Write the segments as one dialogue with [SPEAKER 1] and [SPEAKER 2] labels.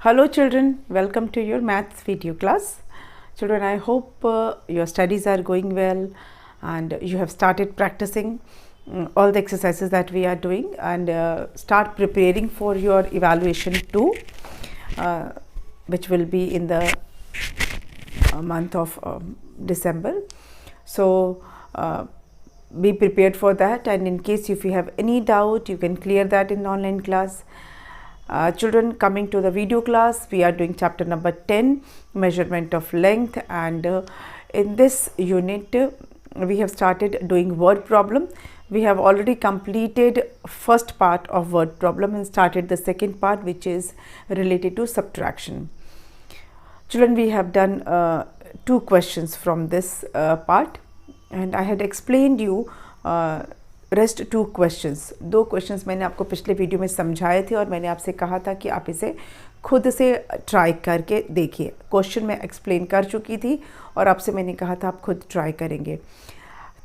[SPEAKER 1] Hello children, welcome to your maths video class. Children, I hope your studies are going well and you have started practicing all the exercises that we are doing and start preparing for your evaluation 2 which will be in the month of December. So be prepared for that, and in case if you have any doubt you can clear that in online class. Children, coming to the video class, we are doing chapter number 10, measurement of length, and in this unit we have started doing word problem. We have already completed first part of word problem and started the second part, which is related to subtraction. Children, we have done 2 questions from this part, and I had explained you rest 2 questions. 2 questions मैंने आपको पिछले video में समझाए थे और मैंने आपसे कहा था कि आप इसे खुद से ट्राई करके देखिए. क्वेश्चन मैं एक्सप्लेन कर चुकी थी और आपसे मैंने कहा था आप खुद ट्राई करेंगे,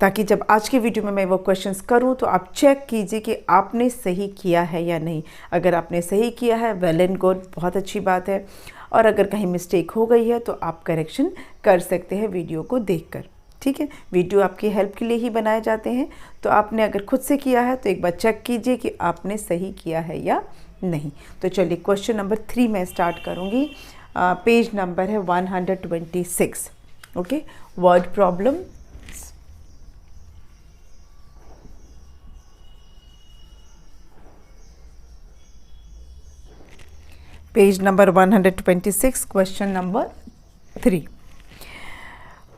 [SPEAKER 1] ताकि जब आज के वीडियो में मैं वो क्वेश्चंस करूं तो आप चेक कीजिए कि आपने सही किया है या नहीं. अगर आपने सही किया है, वेल एंड गुड, बहुत अच्छी बात है, और अगर कहीं मिस्टेक हो गई है तो आप करेक्शन कर सकते हैं वीडियो को देखकर. ठीक है, वीडियो आपकी हेल्प के लिए ही बनाए जाते हैं. तो आपने अगर खुद से किया है तो एक बार चेक कीजिए कि आपने सही किया है या नहीं. तो चलिए क्वेश्चन नंबर 3 मैं स्टार्ट करूँगी. पेज नंबर है 126. Okay, word problem. Page number 126, question number 3.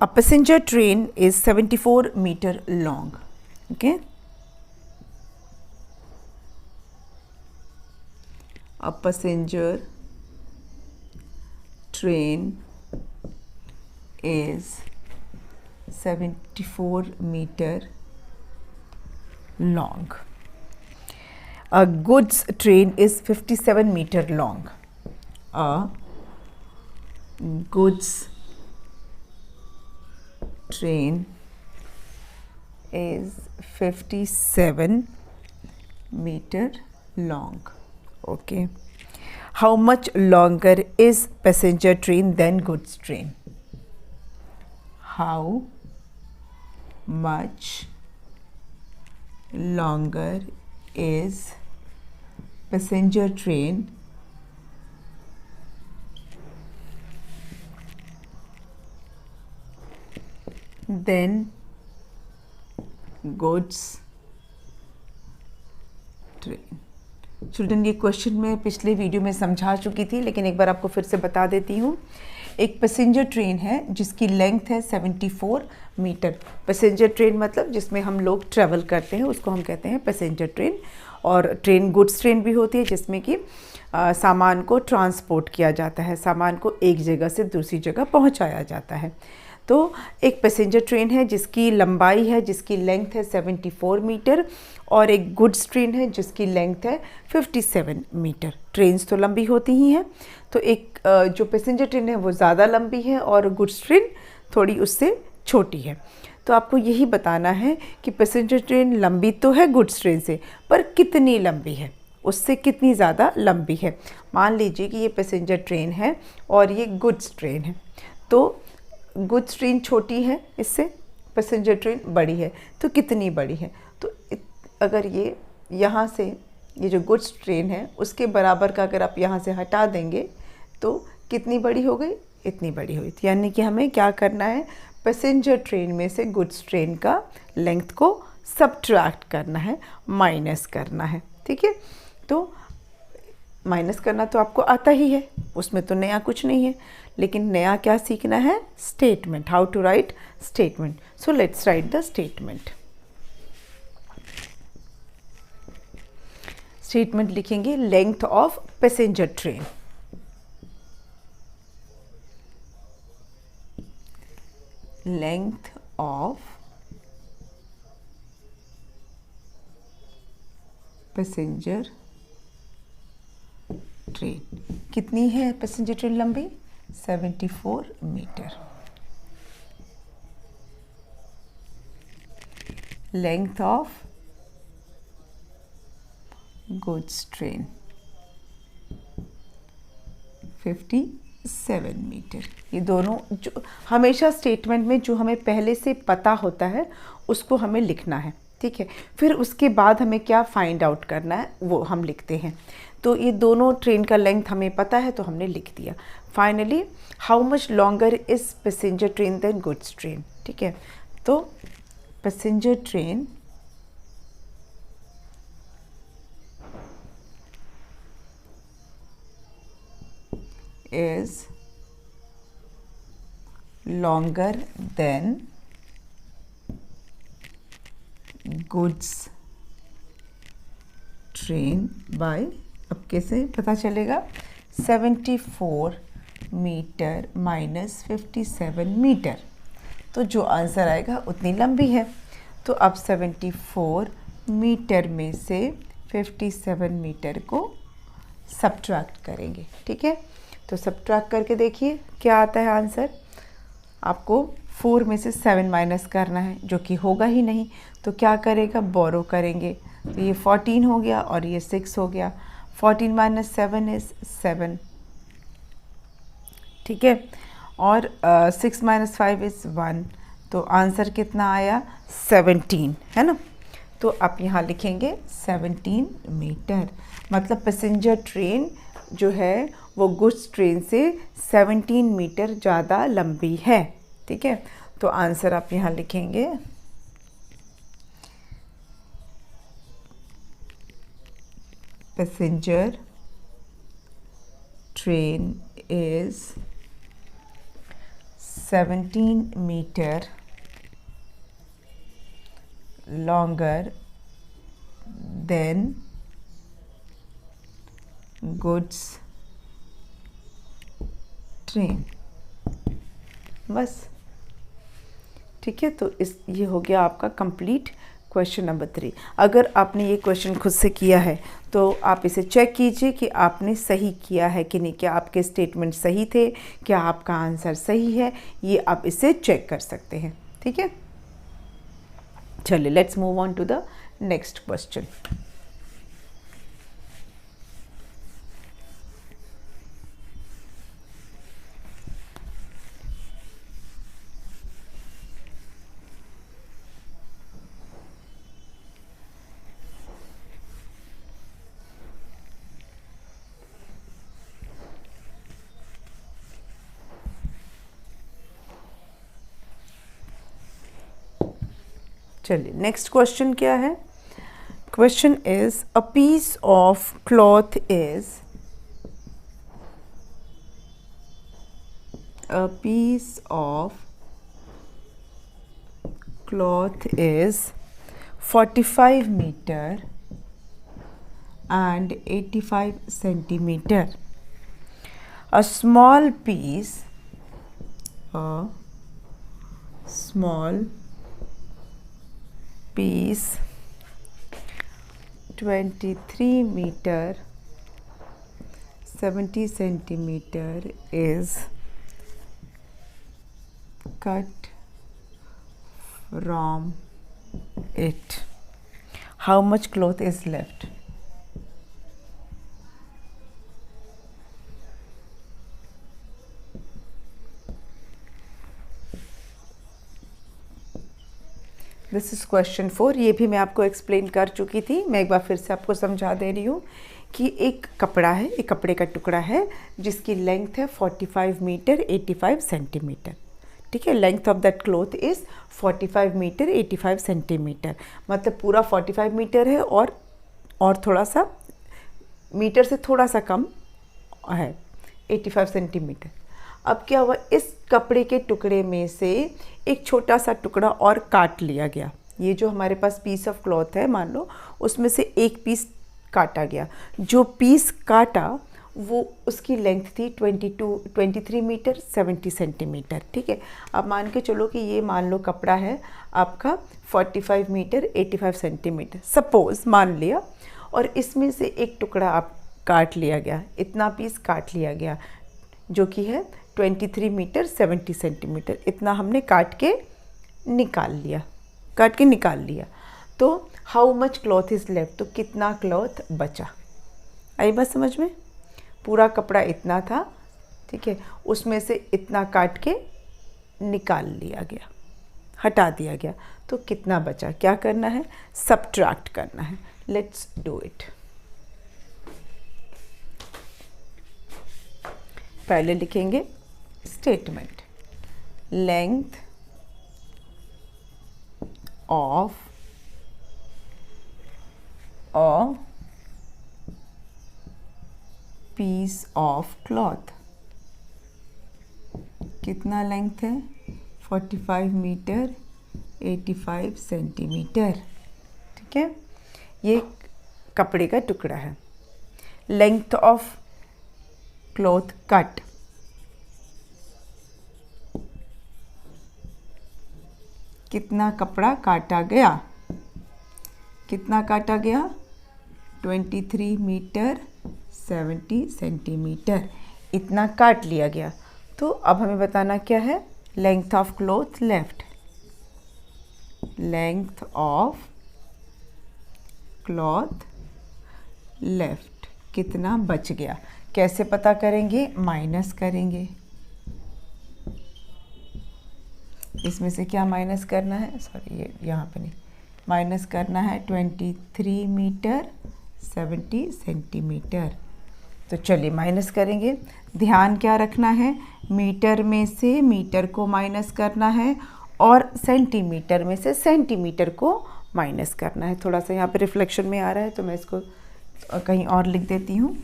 [SPEAKER 1] A passenger train is 74 meter long. Okay. A passenger train is 74 meter long. A goods train is 57 meter long. A goods train is 57 meter long. Okay. How much longer is passenger train than goods train? How much longer is passenger train then goods train. Children, ये question मैं पिछले video में समझा चुकी थी, लेकिन एक बार आपको फिर से बता देती हूँ. एक पैसेंजर ट्रेन है जिसकी लेंथ है 74 मीटर. पैसेंजर ट्रेन मतलब जिसमें हम लोग ट्रैवल करते हैं उसको हम कहते हैं पैसेंजर ट्रेन. और ट्रेन गुड्स ट्रेन भी होती है जिसमें कि सामान को ट्रांसपोर्ट किया जाता है, सामान को एक जगह से दूसरी जगह पहुँचाया जाता है. तो एक पैसेंजर ट्रेन है जिसकी लंबाई है, जिसकी लेंथ है 74 मीटर, और एक गुड्स ट्रेन है जिसकी लेंथ है 57 मीटर. ट्रेन्स तो लंबी होती ही हैं, तो एक जो पैसेंजर ट्रेन है वो ज़्यादा लंबी है और गुड्स ट्रेन थोड़ी उससे छोटी है. तो आपको यही बताना है कि पैसेंजर ट्रेन लंबी तो है गुड्स ट्रेन से, पर कितनी लंबी है, उससे कितनी ज़्यादा लंबी है. मान लीजिए कि ये पैसेंजर ट्रेन है और ये गुड्स ट्रेन है, तो गुड्स ट्रेन छोटी है, इससे पैसेंजर ट्रेन बड़ी है, तो कितनी बड़ी है. तो अगर ये यहाँ से ये जो गुड्स ट्रेन है उसके बराबर का अगर आप यहाँ से हटा देंगे तो कितनी बड़ी हो गई, इतनी बड़ी हुई. यानी कि हमें क्या करना है, पैसेंजर ट्रेन में से गुड्स ट्रेन का लेंथ को सबट्रैक्ट करना है, माइनस करना है. ठीक है, तो माइनस करना तो आपको आता ही है, उसमें तो नया कुछ नहीं है, लेकिन नया क्या सीखना है, statement, how to write statement. So let's write the statement. Statement लिखेंगे length of passenger train. Length of passenger train. कितनी है पैसेंजर ट्रेन लंबी, 74 metre. Length of goods train 57 metre. ये दोनों जो हमेशा स्टेटमेंट में जो हमें पहले से पता होता है उसको हमें लिखना है, ठीक है। फिर उसके बाद हमें क्या फाइंड आउट करना है वो हम लिखते हैं। तो ये दोनों ट्रेन का लेंथ हमें पता है तो हमने लिख दिया। Finally how much longer is passenger train than goods train, ठीक है। तो passenger train is longer than goods train by, अब कैसे पता चलेगा, 74 मीटर माइनस 57 मीटर। तो जो आंसर आएगा उतनी लंबी है। तो अब 74 मीटर में से 57 मीटर को सब्ट्रैक्ट करेंगे, ठीक है। तो सब्ट्रैक्ट करके देखिए क्या आता है आंसर। आपको 4 में से 7 माइनस करना है, जो कि होगा ही नहीं। तो क्या करेगा, बोरो करेंगे। तो ये 14 हो गया और ये 6 हो गया। 14 माइनस 7 इज़ 7, ठीक है। और 6 माइनस 5 इज़ 1। तो आंसर कितना आया, 17, है ना। तो आप यहाँ लिखेंगे 17 मीटर। मतलब पैसेंजर ट्रेन जो है वो गुड्स ट्रेन से 17 मीटर ज़्यादा लंबी है, ठीक है। तो आंसर आप यहाँ लिखेंगे passenger train is 17 metre longer than goods train। बस, ठीक है। तो ये हो गया आपका कंप्लीट क्वेश्चन नंबर 3। अगर आपने ये क्वेश्चन खुद से किया है तो आप इसे चेक कीजिए कि आपने सही किया है कि नहीं, क्या आपके स्टेटमेंट सही थे, क्या आपका आंसर सही है, ये आप इसे चेक कर सकते हैं, ठीक है। चलिए let's move on to the next question. चलिए नेक्स्ट क्वेश्चन क्या है। Question is a piece of cloth is a piece of cloth is 45 meter and 85 centimeter. A small piece 23 meter 70 centimeter is cut from it. How much cloth is left? This is question 4। ये भी मैं आपको explain कर चुकी थी, मैं एक बार फिर से आपको समझा दे रही हूँ कि एक कपड़ा है, एक कपड़े का टुकड़ा है जिसकी लेंथ है 45 मीटर 85 सेंटीमीटर, ठीक है। Length of that cloth is 45 metre 85 centimetre, मतलब पूरा 45 मीटर है और थोड़ा सा मीटर से थोड़ा सा कम है 85 सेंटीमीटर। अब क्या हुआ, इस कपड़े के टुकड़े में से एक छोटा सा टुकड़ा और काट लिया गया। ये जो हमारे पास पीस ऑफ क्लॉथ है, मान लो उसमें से एक पीस काटा गया। जो पीस काटा वो उसकी लेंथ थी 23 मीटर 70 सेंटीमीटर, ठीक है। अब मान के चलो कि ये मान लो कपड़ा है आपका 45 मीटर 85 सेंटीमीटर सपोज़ मान लिया, और इसमें से एक टुकड़ा आप काट लिया गया, इतना पीस काट लिया गया जो कि है 23 मीटर 70 सेंटीमीटर। इतना हमने काट के निकाल लिया। तो how much cloth is left, तो कितना क्लॉथ बचा। आई बात समझ में। पूरा कपड़ा इतना था, ठीक है, उसमें से इतना काट के निकाल लिया गया, हटा दिया गया, तो कितना बचा? क्या करना है? सब्ट्रैक्ट करना है। Let's do it. पहले लिखेंगे statement, length of a piece of cloth. कितना लेंथ है? 45 मीटर 85 सेंटीमीटर। ठीक है, ये कपड़े का टुकड़ा है। लेंथ ऑफ क्लॉथ कट, कितना कपड़ा काटा गया? कितना काटा गया? 23 मीटर 70 सेंटीमीटर, इतना काट लिया गया। तो अब हमें बताना क्या है? Length of cloth left, length of cloth left, कितना बच गया? कैसे पता करेंगे? माइनस करेंगे। इसमें से क्या माइनस करना है? सॉरी, ये यहाँ पे नहीं, माइनस करना है 23 मीटर 70 सेंटीमीटर। तो चलिए माइनस करेंगे। ध्यान क्या रखना है? मीटर में से मीटर को माइनस करना है और सेंटीमीटर में से सेंटीमीटर को माइनस करना है। थोड़ा सा यहाँ पे रिफ्लेक्शन में आ रहा है तो मैं इसको कहीं और लिख देती हूँ।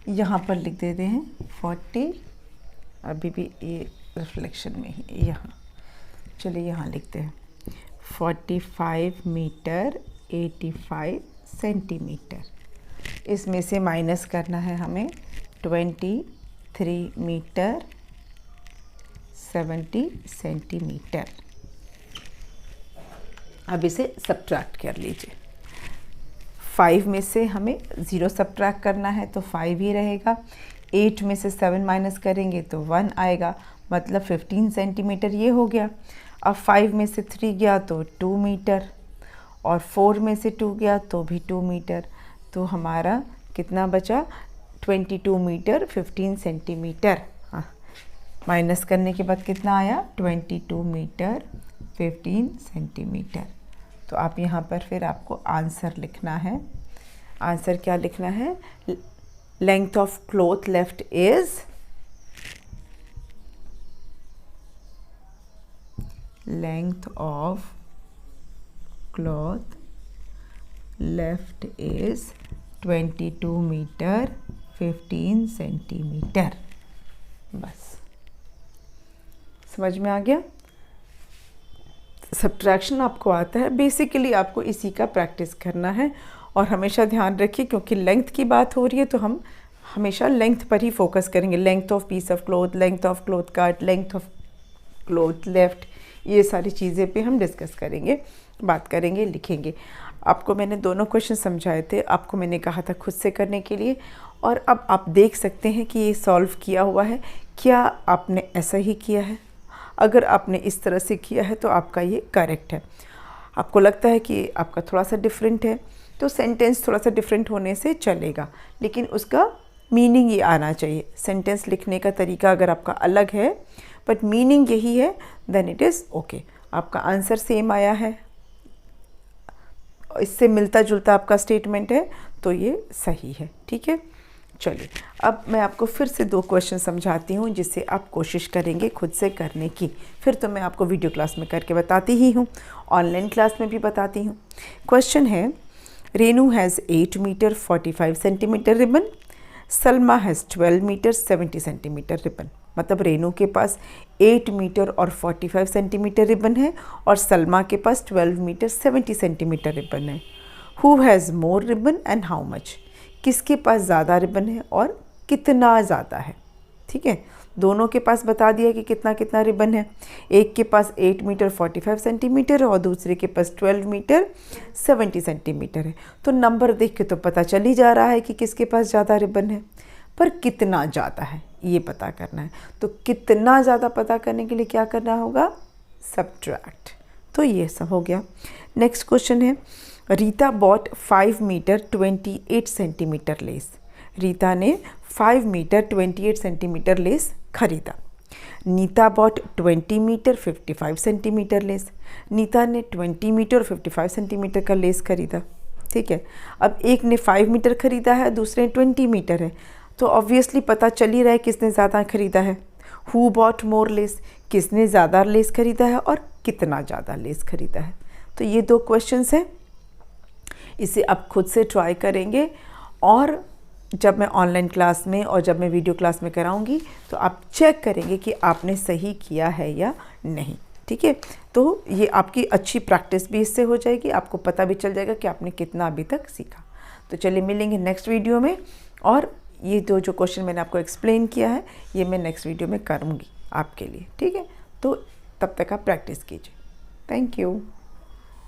[SPEAKER 1] यहाँ पर लिख देते हैं 40, अभी भी ये रिफ्लेक्शन में ही, यहाँ चलिए यहाँ लिखते हैं 45 मीटर 85 सेंटीमीटर। इसमें से माइनस करना है हमें 23 मीटर 70 सेंटीमीटर। अब इसे सब्ट्रैक्ट कर लीजिए। 5 में से हमें 0 सब्ट्रैक्ट करना है तो 5 ही रहेगा। 8 में से 7 माइनस करेंगे तो 1 आएगा, मतलब 15 सेंटीमीटर ये हो गया। अब 5 में से 3 गया तो 2 मीटर और 4 में से 2 गया तो भी 2 मीटर। तो हमारा कितना बचा? 22 मीटर 15 सेंटीमीटर। हाँ, माइनस करने के बाद कितना आया? 22 मीटर 15 सेंटीमीटर। तो आप यहाँ पर फिर आपको आंसर लिखना है। आंसर क्या लिखना है? Length of cloth left is length of cloth left is 22 metre 15 centimetre. बस समझ में आ गया। सब्ट्रैक्शन आपको आता है, बेसिकली आपको इसी का प्रैक्टिस करना है। और हमेशा ध्यान रखिए, क्योंकि लेंथ की बात हो रही है तो हम हमेशा लेंथ पर ही फोकस करेंगे। Length of peace of cloth, length of cloth cut, length of cloth left, ये सारी चीज़ें पे हम डिस्कस करेंगे, बात करेंगे, लिखेंगे। आपको मैंने दोनों क्वेश्चन समझाए थे, आपको मैंने कहा था खुद से करने के लिए, और अब आप देख सकते हैं कि ये सॉल्व किया हुआ है। क्या आपने ऐसा ही किया है? अगर आपने इस तरह से किया है तो आपका ये करेक्ट है। आपको लगता है कि आपका थोड़ा सा डिफरेंट है तो सेंटेंस थोड़ा सा डिफरेंट होने से चलेगा, लेकिन उसका मीनिंग ये आना चाहिए। सेंटेंस लिखने का तरीका अगर आपका अलग है बट मीनिंग यही है, देन इट इज़ ओके। आपका आंसर सेम आया है, इससे मिलता जुलता आपका स्टेटमेंट है, तो ये सही है। ठीक है, चलिए अब मैं आपको फिर से 2 क्वेश्चन समझाती हूँ जिससे आप कोशिश करेंगे खुद से करने की। फिर तो मैं आपको वीडियो क्लास में करके बताती ही हूँ, ऑनलाइन क्लास में भी बताती हूँ। क्वेश्चन है, Renu has 8 metre 45 centimetre ribbon, Salma has 12 metre 70 centimetre ribbon. मतलब रेनू के पास 8 मीटर और 45 सेंटीमीटर रिबन है और सलमा के पास 12 मीटर 70 सेंटीमीटर रिबन है। Who has more ribbon and how much? किसके पास ज़्यादा रिबन है और कितना ज़्यादा है? ठीक है, दोनों के पास बता दिया कि कितना कितना रिबन है। एक के पास 8 मीटर 45 सेंटीमीटर है और दूसरे के पास 12 मीटर 70 सेंटीमीटर है। तो नंबर देख के तो पता चल ही जा रहा है कि किसके पास ज़्यादा रिबन है, पर कितना ज़्यादा है ये पता करना है। तो कितना ज़्यादा पता करने के लिए क्या करना होगा? सब्ट्रैक्ट। तो ये सब हो गया। नेक्स्ट क्वेश्चन है, Rita bought 5 metre 28 centimetre lace. Rita ने 5 मीटर 28 सेंटीमीटर लेस खरीदा। Nita bought 20 metre 55 centimetre lace. Nita ने 20 मीटर 55 सेंटीमीटर का लेस खरीदा। ठीक है, अब एक ने 5 मीटर खरीदा है, दूसरे ने 20 मीटर है, तो ऑब्वियसली पता चल ही रहा है किसने ज़्यादा खरीदा है। हु बॉट मोर लेस, किसने ज़्यादा लेस खरीदा है और कितना ज़्यादा लेस खरीदा है। तो ये 2 क्वेश्चंस हैं, इसे आप खुद से ट्राई करेंगे और जब मैं ऑनलाइन क्लास में और जब मैं वीडियो क्लास में कराऊंगी तो आप चेक करेंगे कि आपने सही किया है या नहीं। ठीक है, तो ये आपकी अच्छी प्रैक्टिस भी इससे हो जाएगी, आपको पता भी चल जाएगा कि आपने कितना अभी तक सीखा। तो चलिए मिलेंगे नेक्स्ट वीडियो में, और ये जो क्वेश्चन मैंने आपको एक्सप्लेन किया है ये मैं नेक्स्ट वीडियो में करूँगी आपके लिए। ठीक है, तो तब तक आप प्रैक्टिस कीजिए। Thank you.